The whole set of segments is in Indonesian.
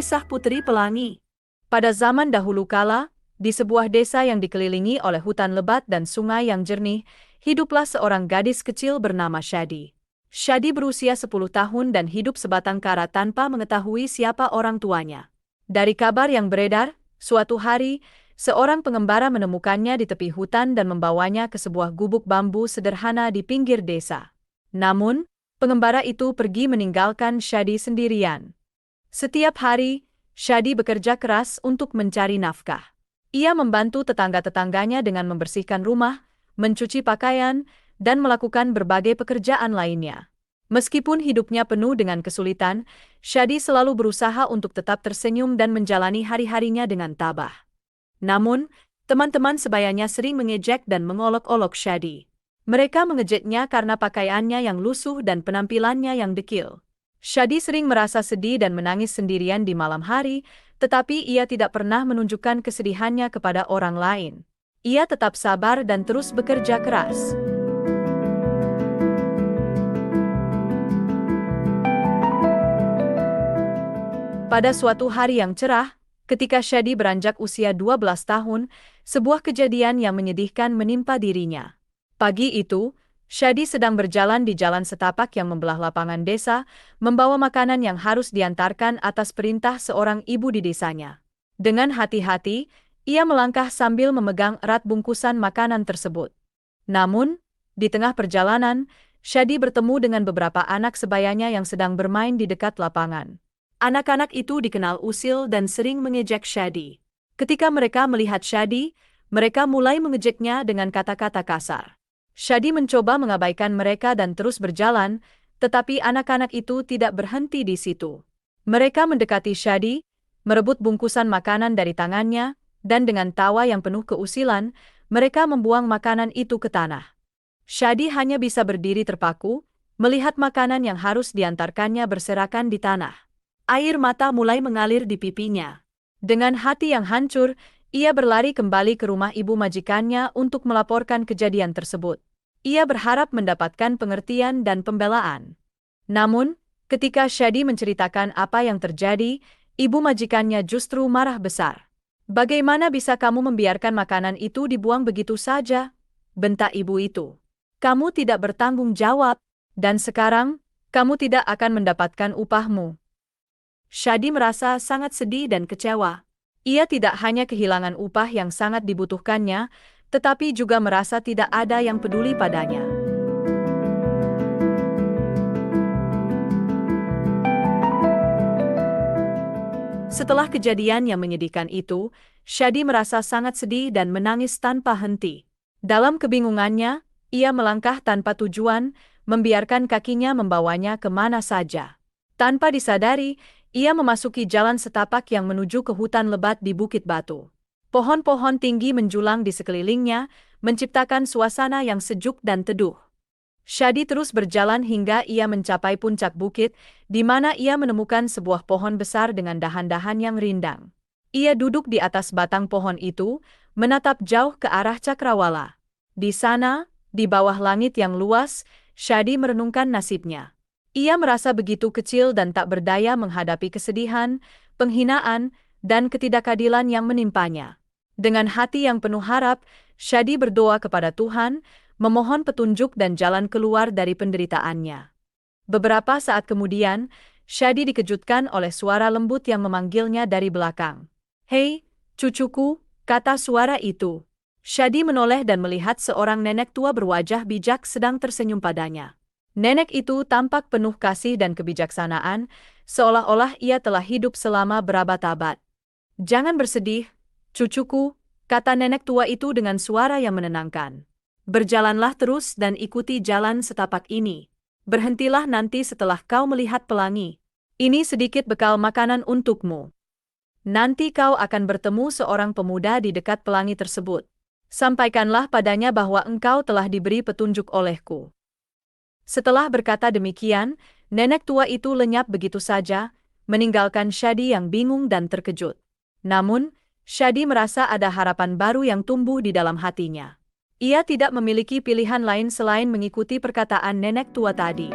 Kisah Putri Pelangi. Pada zaman dahulu kala, di sebuah desa yang dikelilingi oleh hutan lebat dan sungai yang jernih, hiduplah seorang gadis kecil bernama Shadi. Shadi berusia 10 tahun dan hidup sebatang kara tanpa mengetahui siapa orang tuanya. Dari kabar yang beredar, suatu hari, seorang pengembara menemukannya di tepi hutan dan membawanya ke sebuah gubuk bambu sederhana di pinggir desa. Namun, pengembara itu pergi meninggalkan Shadi sendirian. Setiap hari, Shadi bekerja keras untuk mencari nafkah. Ia membantu tetangga-tetangganya dengan membersihkan rumah, mencuci pakaian, dan melakukan berbagai pekerjaan lainnya. Meskipun hidupnya penuh dengan kesulitan, Shadi selalu berusaha untuk tetap tersenyum dan menjalani hari-harinya dengan tabah. Namun, teman-teman sebayanya sering mengejek dan mengolok-olok Shadi. Mereka mengejeknya karena pakaiannya yang lusuh dan penampilannya yang dekil. Shadi sering merasa sedih dan menangis sendirian di malam hari, tetapi ia tidak pernah menunjukkan kesedihannya kepada orang lain. Ia tetap sabar dan terus bekerja keras. Pada suatu hari yang cerah, ketika Shadi beranjak usia 12 tahun, sebuah kejadian yang menyedihkan menimpa dirinya. Pagi itu, Shadi sedang berjalan di jalan setapak yang membelah lapangan desa, membawa makanan yang harus diantarkan atas perintah seorang ibu di desanya. Dengan hati-hati, ia melangkah sambil memegang erat bungkusan makanan tersebut. Namun, di tengah perjalanan, Shadi bertemu dengan beberapa anak sebayanya yang sedang bermain di dekat lapangan. Anak-anak itu dikenal usil dan sering mengejek Shadi. Ketika mereka melihat Shadi, mereka mulai mengejeknya dengan kata-kata kasar. Shadi mencoba mengabaikan mereka dan terus berjalan, tetapi anak-anak itu tidak berhenti di situ. Mereka mendekati Shadi, merebut bungkusan makanan dari tangannya, dan dengan tawa yang penuh keusilan, mereka membuang makanan itu ke tanah. Shadi hanya bisa berdiri terpaku, melihat makanan yang harus diantarkannya berserakan di tanah. Air mata mulai mengalir di pipinya. Dengan hati yang hancur, ia berlari kembali ke rumah ibu majikannya untuk melaporkan kejadian tersebut. Ia berharap mendapatkan pengertian dan pembelaan. Namun, ketika Shadi menceritakan apa yang terjadi, ibu majikannya justru marah besar. "Bagaimana bisa kamu membiarkan makanan itu dibuang begitu saja?" bentak ibu itu. "Kamu tidak bertanggung jawab, dan sekarang, kamu tidak akan mendapatkan upahmu." Shadi merasa sangat sedih dan kecewa. Ia tidak hanya kehilangan upah yang sangat dibutuhkannya, tetapi juga merasa tidak ada yang peduli padanya. Setelah kejadian yang menyedihkan itu, Shadi merasa sangat sedih dan menangis tanpa henti. Dalam kebingungannya, ia melangkah tanpa tujuan, membiarkan kakinya membawanya kemana saja. Tanpa disadari, ia memasuki jalan setapak yang menuju ke hutan lebat di Bukit Batu. Pohon-pohon tinggi menjulang di sekelilingnya, menciptakan suasana yang sejuk dan teduh. Shadi terus berjalan hingga ia mencapai puncak bukit, di mana ia menemukan sebuah pohon besar dengan dahan-dahan yang rindang. Ia duduk di atas batang pohon itu, menatap jauh ke arah cakrawala. Di sana, di bawah langit yang luas, Shadi merenungkan nasibnya. Ia merasa begitu kecil dan tak berdaya menghadapi kesedihan, penghinaan, dan ketidakadilan yang menimpanya. Dengan hati yang penuh harap, Shadi berdoa kepada Tuhan, memohon petunjuk dan jalan keluar dari penderitaannya. Beberapa saat kemudian, Shadi dikejutkan oleh suara lembut yang memanggilnya dari belakang. "Hei, cucuku," kata suara itu. Shadi menoleh dan melihat seorang nenek tua berwajah bijak sedang tersenyum padanya. Nenek itu tampak penuh kasih dan kebijaksanaan, seolah-olah ia telah hidup selama berabad-abad. "Jangan bersedih, cucuku," kata nenek tua itu dengan suara yang menenangkan. "Berjalanlah terus dan ikuti jalan setapak ini. Berhentilah nanti setelah kau melihat pelangi. Ini sedikit bekal makanan untukmu. Nanti kau akan bertemu seorang pemuda di dekat pelangi tersebut. Sampaikanlah padanya bahwa engkau telah diberi petunjuk olehku." Setelah berkata demikian, nenek tua itu lenyap begitu saja, meninggalkan Shadi yang bingung dan terkejut. Namun, Shadi merasa ada harapan baru yang tumbuh di dalam hatinya. Ia tidak memiliki pilihan lain selain mengikuti perkataan nenek tua tadi.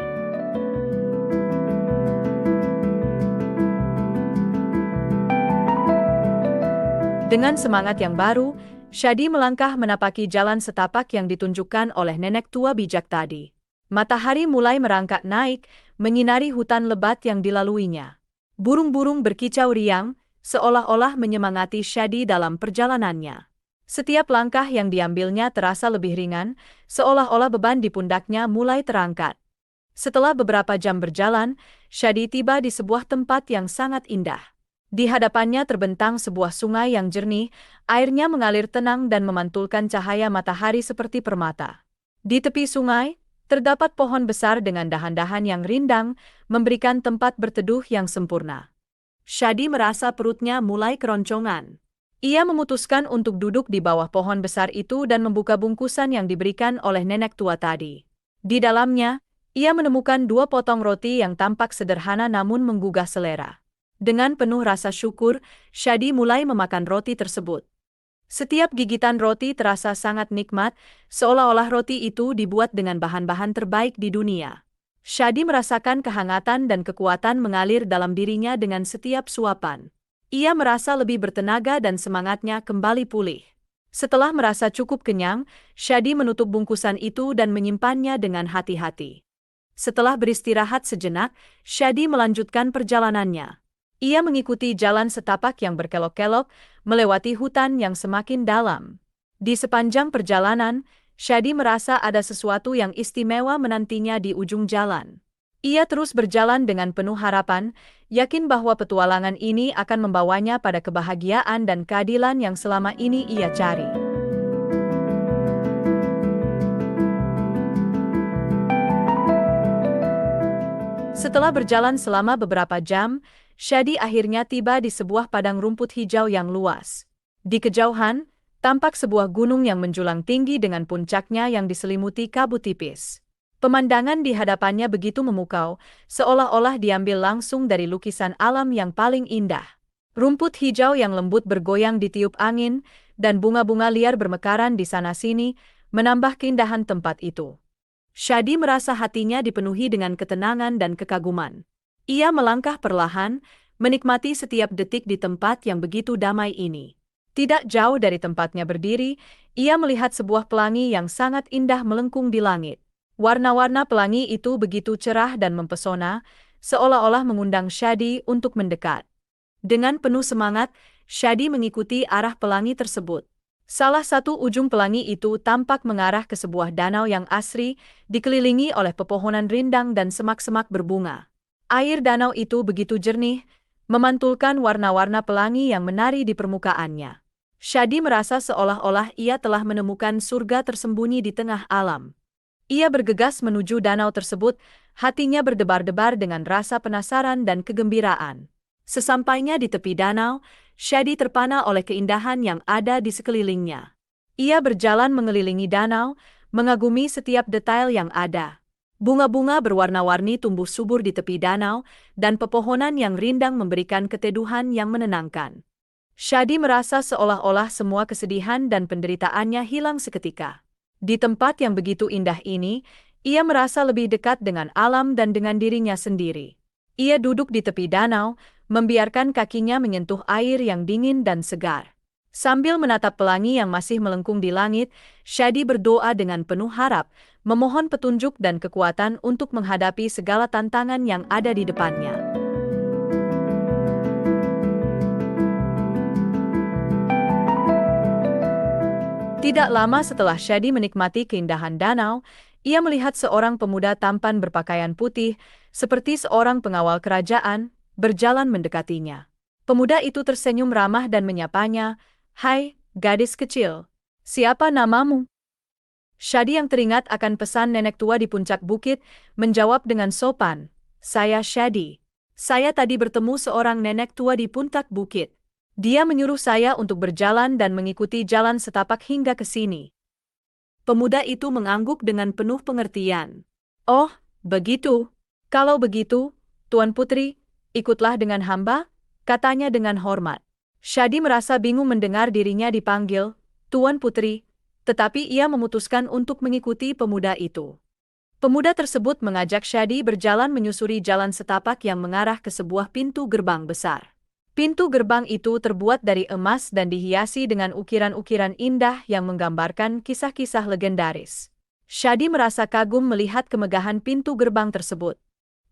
Dengan semangat yang baru, Shadi melangkah menapaki jalan setapak yang ditunjukkan oleh nenek tua bijak tadi. Matahari mulai merangkak naik, menyinari hutan lebat yang dilaluinya. Burung-burung berkicau riang, seolah-olah menyemangati Shadi dalam perjalanannya. Setiap langkah yang diambilnya terasa lebih ringan, seolah-olah beban di pundaknya mulai terangkat. Setelah beberapa jam berjalan, Shadi tiba di sebuah tempat yang sangat indah. Di hadapannya terbentang sebuah sungai yang jernih, airnya mengalir tenang dan memantulkan cahaya matahari seperti permata. Di tepi sungai, terdapat pohon besar dengan dahan-dahan yang rindang, memberikan tempat berteduh yang sempurna. Shadi merasa perutnya mulai keroncongan. Ia memutuskan untuk duduk di bawah pohon besar itu dan membuka bungkusan yang diberikan oleh nenek tua tadi. Di dalamnya, ia menemukan 2 potong roti yang tampak sederhana namun menggugah selera. Dengan penuh rasa syukur, Shadi mulai memakan roti tersebut. Setiap gigitan roti terasa sangat nikmat, seolah-olah roti itu dibuat dengan bahan-bahan terbaik di dunia. Shadi merasakan kehangatan dan kekuatan mengalir dalam dirinya dengan setiap suapan. Ia merasa lebih bertenaga dan semangatnya kembali pulih. Setelah merasa cukup kenyang, Shadi menutup bungkusan itu dan menyimpannya dengan hati-hati. Setelah beristirahat sejenak, Shadi melanjutkan perjalanannya. Ia mengikuti jalan setapak yang berkelok-kelok, melewati hutan yang semakin dalam. Di sepanjang perjalanan, Shadi merasa ada sesuatu yang istimewa menantinya di ujung jalan. Ia terus berjalan dengan penuh harapan, yakin bahwa petualangan ini akan membawanya pada kebahagiaan dan keadilan yang selama ini ia cari. Setelah berjalan selama beberapa jam, Shadi akhirnya tiba di sebuah padang rumput hijau yang luas. Di kejauhan, tampak sebuah gunung yang menjulang tinggi dengan puncaknya yang diselimuti kabut tipis. Pemandangan di hadapannya begitu memukau, seolah-olah diambil langsung dari lukisan alam yang paling indah. Rumput hijau yang lembut bergoyang ditiup angin, dan bunga-bunga liar bermekaran di sana-sini, menambah keindahan tempat itu. Shadi merasa hatinya dipenuhi dengan ketenangan dan kekaguman. Ia melangkah perlahan, menikmati setiap detik di tempat yang begitu damai ini. Tidak jauh dari tempatnya berdiri, ia melihat sebuah pelangi yang sangat indah melengkung di langit. Warna-warna pelangi itu begitu cerah dan mempesona, seolah-olah mengundang Shadi untuk mendekat. Dengan penuh semangat, Shadi mengikuti arah pelangi tersebut. Salah satu ujung pelangi itu tampak mengarah ke sebuah danau yang asri, dikelilingi oleh pepohonan rindang dan semak-semak berbunga. Air danau itu begitu jernih, memantulkan warna-warna pelangi yang menari di permukaannya. Shadi merasa seolah-olah ia telah menemukan surga tersembunyi di tengah alam. Ia bergegas menuju danau tersebut, hatinya berdebar-debar dengan rasa penasaran dan kegembiraan. Sesampainya di tepi danau, Shadi terpana oleh keindahan yang ada di sekelilingnya. Ia berjalan mengelilingi danau, mengagumi setiap detail yang ada. Bunga-bunga berwarna-warni tumbuh subur di tepi danau, dan pepohonan yang rindang memberikan keteduhan yang menenangkan. Shadi merasa seolah-olah semua kesedihan dan penderitaannya hilang seketika. Di tempat yang begitu indah ini, ia merasa lebih dekat dengan alam dan dengan dirinya sendiri. Ia duduk di tepi danau, membiarkan kakinya menyentuh air yang dingin dan segar. Sambil menatap pelangi yang masih melengkung di langit, Shadi berdoa dengan penuh harap, memohon petunjuk dan kekuatan untuk menghadapi segala tantangan yang ada di depannya. Tidak lama setelah Shadi menikmati keindahan danau, ia melihat seorang pemuda tampan berpakaian putih, seperti seorang pengawal kerajaan, berjalan mendekatinya. Pemuda itu tersenyum ramah dan menyapanya, "Hai, gadis kecil. Siapa namamu?" Shadi yang teringat akan pesan nenek tua di puncak bukit, menjawab dengan sopan, "Saya Shadi. Saya tadi bertemu seorang nenek tua di puncak bukit. Dia menyuruh saya untuk berjalan dan mengikuti jalan setapak hingga ke sini." Pemuda itu mengangguk dengan penuh pengertian. "Oh, begitu. Kalau begitu, Tuan Putri, ikutlah dengan hamba," katanya dengan hormat. Shadi merasa bingung mendengar dirinya dipanggil Tuan Putri, tetapi ia memutuskan untuk mengikuti pemuda itu. Pemuda tersebut mengajak Shadi berjalan menyusuri jalan setapak yang mengarah ke sebuah pintu gerbang besar. Pintu gerbang itu terbuat dari emas dan dihiasi dengan ukiran-ukiran indah yang menggambarkan kisah-kisah legendaris. Shadi merasa kagum melihat kemegahan pintu gerbang tersebut.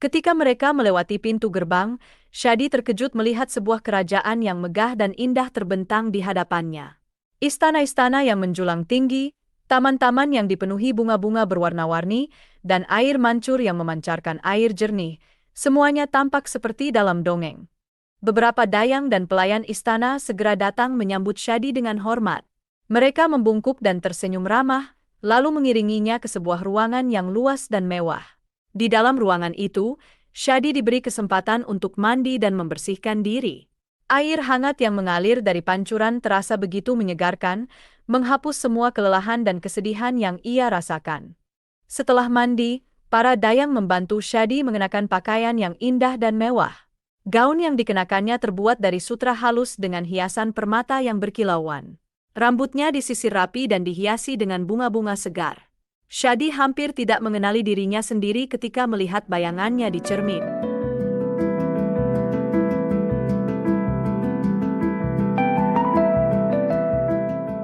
Ketika mereka melewati pintu gerbang, Shadi terkejut melihat sebuah kerajaan yang megah dan indah terbentang di hadapannya. Istana-istana yang menjulang tinggi, taman-taman yang dipenuhi bunga-bunga berwarna-warni, dan air mancur yang memancarkan air jernih, semuanya tampak seperti dalam dongeng. Beberapa dayang dan pelayan istana segera datang menyambut Shadi dengan hormat. Mereka membungkuk dan tersenyum ramah, lalu mengiringinya ke sebuah ruangan yang luas dan mewah. Di dalam ruangan itu, Shadi diberi kesempatan untuk mandi dan membersihkan diri. Air hangat yang mengalir dari pancuran terasa begitu menyegarkan, menghapus semua kelelahan dan kesedihan yang ia rasakan. Setelah mandi, para dayang membantu Shadi mengenakan pakaian yang indah dan mewah. Gaun yang dikenakannya terbuat dari sutra halus dengan hiasan permata yang berkilauan. Rambutnya disisir rapi dan dihiasi dengan bunga-bunga segar. Shadi hampir tidak mengenali dirinya sendiri ketika melihat bayangannya di cermin.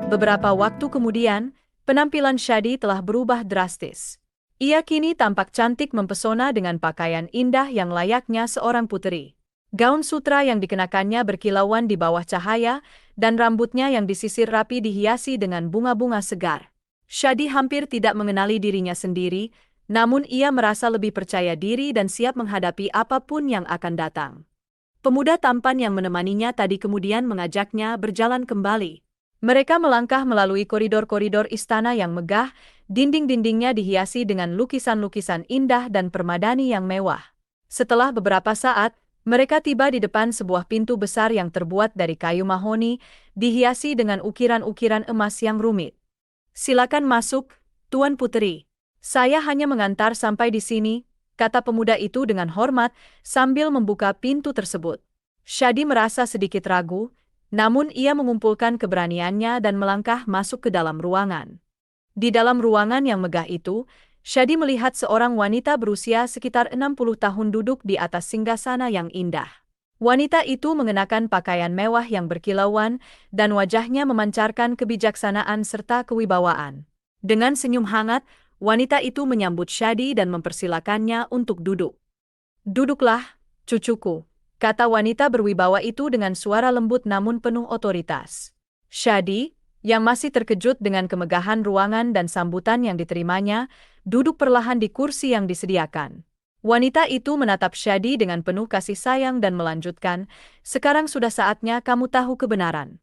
Beberapa waktu kemudian, penampilan Shadi telah berubah drastis. Ia kini tampak cantik mempesona dengan pakaian indah yang layaknya seorang puteri. Gaun sutra yang dikenakannya berkilauan di bawah cahaya, dan rambutnya yang disisir rapi dihiasi dengan bunga-bunga segar. Shadi hampir tidak mengenali dirinya sendiri, namun ia merasa lebih percaya diri dan siap menghadapi apapun yang akan datang. Pemuda tampan yang menemaninya tadi kemudian mengajaknya berjalan kembali. Mereka melangkah melalui koridor-koridor istana yang megah, dinding-dindingnya dihiasi dengan lukisan-lukisan indah dan permadani yang mewah. Setelah beberapa saat, mereka tiba di depan sebuah pintu besar yang terbuat dari kayu mahoni, dihiasi dengan ukiran-ukiran emas yang rumit. "Silakan masuk, Tuan Puteri. Saya hanya mengantar sampai di sini," kata pemuda itu dengan hormat sambil membuka pintu tersebut. Shadi merasa sedikit ragu, namun ia mengumpulkan keberaniannya dan melangkah masuk ke dalam ruangan. Di dalam ruangan yang megah itu, Shadi melihat seorang wanita berusia sekitar 60 tahun duduk di atas singgasana yang indah. Wanita itu mengenakan pakaian mewah yang berkilauan, dan wajahnya memancarkan kebijaksanaan serta kewibawaan. Dengan senyum hangat, wanita itu menyambut Shadi dan mempersilakannya untuk duduk. "Duduklah, cucuku," kata wanita berwibawa itu dengan suara lembut namun penuh otoritas. Shadi, yang masih terkejut dengan kemegahan ruangan dan sambutan yang diterimanya, duduk perlahan di kursi yang disediakan. Wanita itu menatap Shadi dengan penuh kasih sayang dan melanjutkan, "Sekarang sudah saatnya kamu tahu kebenaran."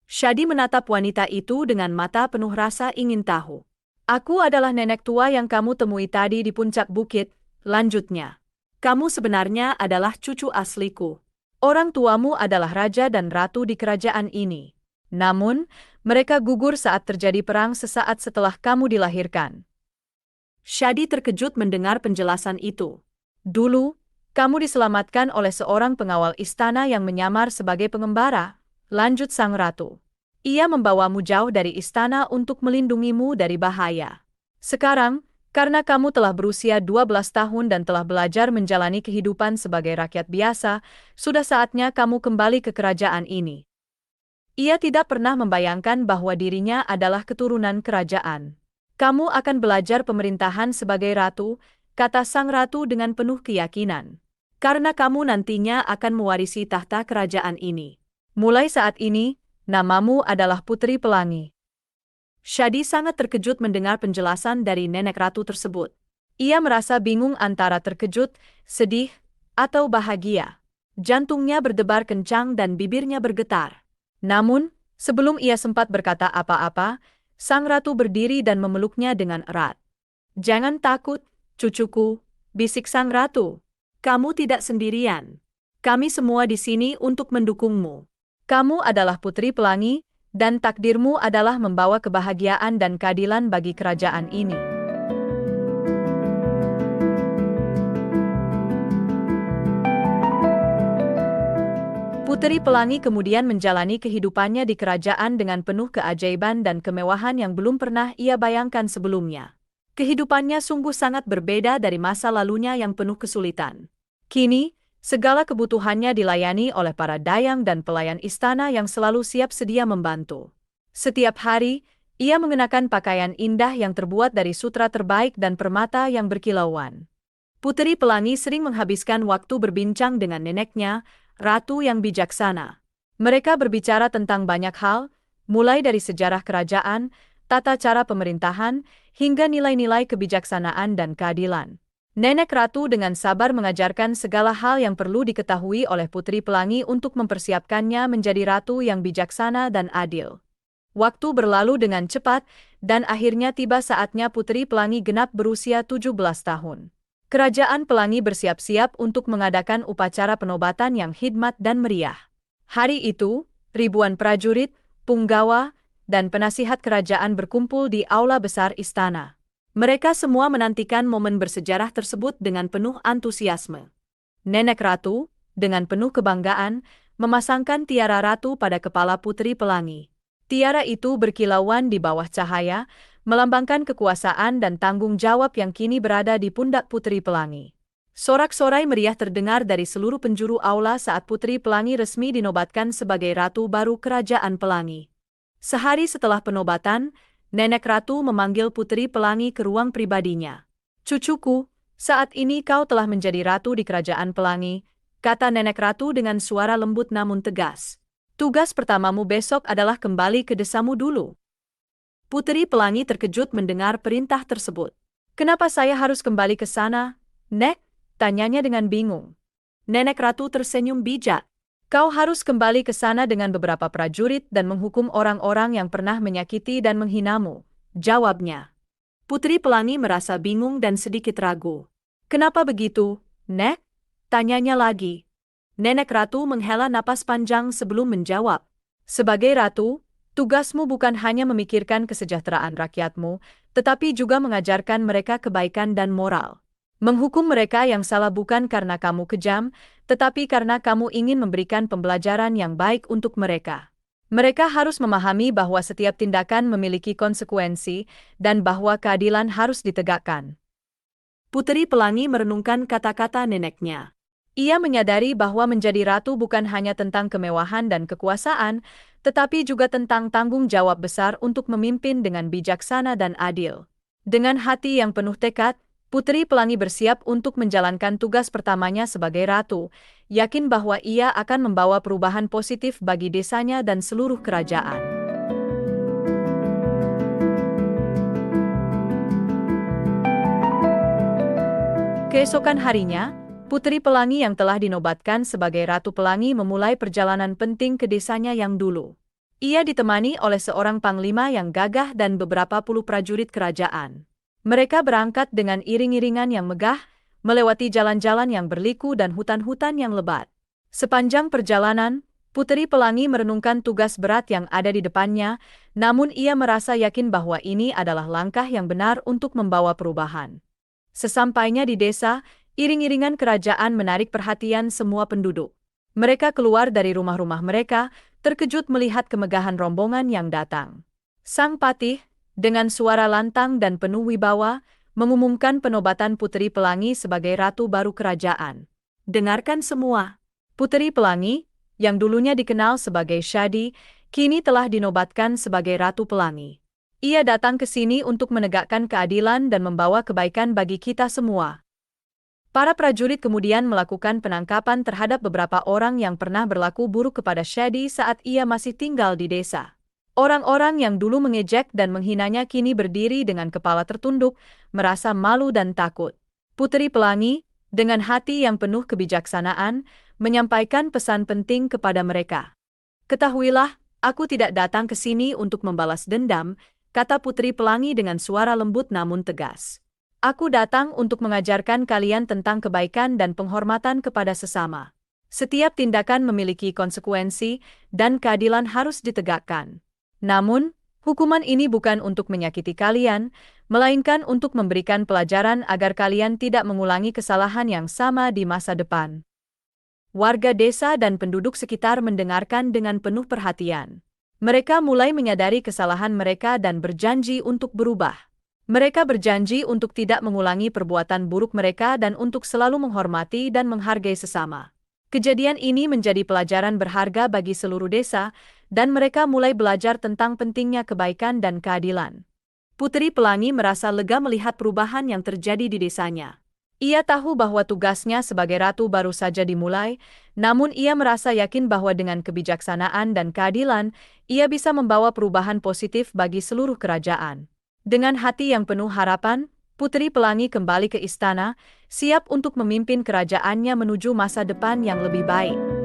Shadi menatap wanita itu dengan mata penuh rasa ingin tahu. "Aku adalah nenek tua yang kamu temui tadi di puncak bukit," lanjutnya. "Kamu sebenarnya adalah cucu asliku. Orang tuamu adalah raja dan ratu di kerajaan ini. Namun, mereka gugur saat terjadi perang sesaat setelah kamu dilahirkan." Shadi terkejut mendengar penjelasan itu. "Dulu, kamu diselamatkan oleh seorang pengawal istana yang menyamar sebagai pengembara," lanjut sang ratu. "Ia membawamu jauh dari istana untuk melindungimu dari bahaya. Sekarang, karena kamu telah berusia 12 tahun dan telah belajar menjalani kehidupan sebagai rakyat biasa, sudah saatnya kamu kembali ke kerajaan ini." Ia tidak pernah membayangkan bahwa dirinya adalah keturunan kerajaan. "Kamu akan belajar pemerintahan sebagai ratu," kata sang ratu dengan penuh keyakinan. "Karena kamu nantinya akan mewarisi tahta kerajaan ini. Mulai saat ini, namamu adalah Putri Pelangi." Shadi sangat terkejut mendengar penjelasan dari nenek ratu tersebut. Ia merasa bingung antara terkejut, sedih, atau bahagia. Jantungnya berdebar kencang dan bibirnya bergetar. Namun, sebelum ia sempat berkata apa-apa, sang ratu berdiri dan memeluknya dengan erat. "Jangan takut, cucuku," bisik sang ratu. "Kamu tidak sendirian. Kami semua di sini untuk mendukungmu. Kamu adalah Putri Pelangi, dan takdirmu adalah membawa kebahagiaan dan keadilan bagi kerajaan ini." Putri Pelangi kemudian menjalani kehidupannya di kerajaan dengan penuh keajaiban dan kemewahan yang belum pernah ia bayangkan sebelumnya. Kehidupannya sungguh sangat berbeda dari masa lalunya yang penuh kesulitan. Kini, Segala kebutuhannya dilayani oleh para dayang dan pelayan istana yang selalu siap sedia membantu. Setiap hari, ia mengenakan pakaian indah yang terbuat dari sutra terbaik dan permata yang berkilauan. Puteri Pelangi sering menghabiskan waktu berbincang dengan neneknya, ratu yang bijaksana. Mereka berbicara tentang banyak hal, mulai dari sejarah kerajaan, tata cara pemerintahan, hingga nilai-nilai kebijaksanaan dan keadilan. Nenek ratu dengan sabar mengajarkan segala hal yang perlu diketahui oleh Puteri Pelangi untuk mempersiapkannya menjadi ratu yang bijaksana dan adil. Waktu berlalu dengan cepat, dan akhirnya tiba saatnya Puteri Pelangi genap berusia 17 tahun. Kerajaan Pelangi bersiap-siap untuk mengadakan upacara penobatan yang hikmat dan meriah. Hari itu, ribuan prajurit, punggawa, dan penasihat kerajaan berkumpul di aula besar istana. Mereka semua menantikan momen bersejarah tersebut dengan penuh antusiasme. Nenek ratu, dengan penuh kebanggaan, memasangkan tiara ratu pada kepala Puteri Pelangi. Tiara itu berkilauan di bawah cahaya, melambangkan kekuasaan dan tanggung jawab yang kini berada di pundak Puteri Pelangi. Sorak-sorai meriah terdengar dari seluruh penjuru aula saat Puteri Pelangi resmi dinobatkan sebagai ratu baru Kerajaan Pelangi. Sehari setelah penobatan, Nenek Ratu memanggil Puteri Pelangi ke ruang pribadinya. "Cucuku, saat ini kau telah menjadi ratu di Kerajaan Pelangi," kata Nenek Ratu dengan suara lembut namun tegas. "Tugas pertamamu besok adalah kembali ke desamu dulu." Puteri Pelangi terkejut mendengar perintah tersebut. "Kenapa saya harus kembali ke sana, Nek?" tanyanya dengan bingung. Nenek Ratu tersenyum bijak. "Kau harus kembali ke sana dengan beberapa prajurit dan menghukum orang-orang yang pernah menyakiti dan menghinamu," jawabnya. Puteri Pelangi merasa bingung dan sedikit ragu. "Kenapa begitu, Nek?" tanyanya lagi. Nenek Ratu menghela napas panjang sebelum menjawab. "Sebagai ratu, tugasmu bukan hanya memikirkan kesejahteraan rakyatmu, tetapi juga mengajarkan mereka kebaikan dan moral. Menghukum mereka yang salah bukan karena kamu kejam, tetapi karena kamu ingin memberikan pembelajaran yang baik untuk mereka. Mereka harus memahami bahwa setiap tindakan memiliki konsekuensi dan bahwa keadilan harus ditegakkan." Puteri Pelangi merenungkan kata-kata neneknya. Ia menyadari bahwa menjadi ratu bukan hanya tentang kemewahan dan kekuasaan, tetapi juga tentang tanggung jawab besar untuk memimpin dengan bijaksana dan adil. Dengan hati yang penuh tekad, Puteri Pelangi bersiap untuk menjalankan tugas pertamanya sebagai ratu, yakin bahwa ia akan membawa perubahan positif bagi desanya dan seluruh kerajaan. Keesokan harinya, Puteri Pelangi yang telah dinobatkan sebagai Ratu Pelangi memulai perjalanan penting ke desanya yang dulu. Ia ditemani oleh seorang panglima yang gagah dan beberapa puluh prajurit kerajaan. Mereka berangkat dengan iring-iringan yang megah, melewati jalan-jalan yang berliku dan hutan-hutan yang lebat. Sepanjang perjalanan, Puteri Pelangi merenungkan tugas berat yang ada di depannya, namun ia merasa yakin bahwa ini adalah langkah yang benar untuk membawa perubahan. Sesampainya di desa, iring-iringan kerajaan menarik perhatian semua penduduk. Mereka keluar dari rumah-rumah mereka, terkejut melihat kemegahan rombongan yang datang. Sang Patih, dengan suara lantang dan penuh wibawa, mengumumkan penobatan Puteri Pelangi sebagai ratu baru kerajaan. "Dengarkan semua. Puteri Pelangi, yang dulunya dikenal sebagai Shadi, kini telah dinobatkan sebagai Ratu Pelangi. Ia datang ke sini untuk menegakkan keadilan dan membawa kebaikan bagi kita semua." Para prajurit kemudian melakukan penangkapan terhadap beberapa orang yang pernah berlaku buruk kepada Shadi saat ia masih tinggal di desa. Orang-orang yang dulu mengejek dan menghinanya kini berdiri dengan kepala tertunduk, merasa malu dan takut. Puteri Pelangi, dengan hati yang penuh kebijaksanaan, menyampaikan pesan penting kepada mereka. "Ketahuilah, aku tidak datang ke sini untuk membalas dendam," kata Puteri Pelangi dengan suara lembut namun tegas. "Aku datang untuk mengajarkan kalian tentang kebaikan dan penghormatan kepada sesama. Setiap tindakan memiliki konsekuensi, dan keadilan harus ditegakkan. Namun, hukuman ini bukan untuk menyakiti kalian, melainkan untuk memberikan pelajaran agar kalian tidak mengulangi kesalahan yang sama di masa depan." Warga desa dan penduduk sekitar mendengarkan dengan penuh perhatian. Mereka mulai menyadari kesalahan mereka dan berjanji untuk berubah. Mereka berjanji untuk tidak mengulangi perbuatan buruk mereka dan untuk selalu menghormati dan menghargai sesama. Kejadian ini menjadi pelajaran berharga bagi seluruh desa, dan mereka mulai belajar tentang pentingnya kebaikan dan keadilan. Putri Pelangi merasa lega melihat perubahan yang terjadi di desanya. Ia tahu bahwa tugasnya sebagai ratu baru saja dimulai, namun ia merasa yakin bahwa dengan kebijaksanaan dan keadilan, ia bisa membawa perubahan positif bagi seluruh kerajaan. Dengan hati yang penuh harapan, Putri Pelangi kembali ke istana, siap untuk memimpin kerajaannya menuju masa depan yang lebih baik.